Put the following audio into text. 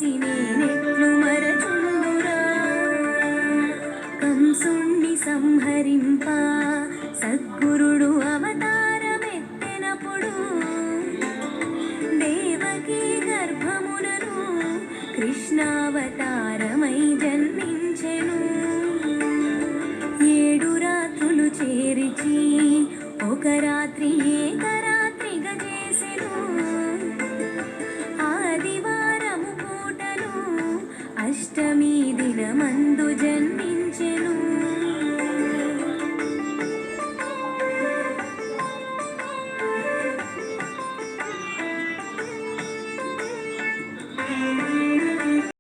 చేసి నేనెట్లు మరచుందురా. కంసుణ్ణి సంహరింప సద్గురుడు అవతారమెత్తెనప్పుడు దేవకీ గర్భమునను కృష్ణావతారమై జన్మించెను. 7 రాత్రులు చేరిచి ఒక రాత్రి ఏకరాత్రిగా చేసెను. ఆదివారము పూటను అష్టమి దినమందు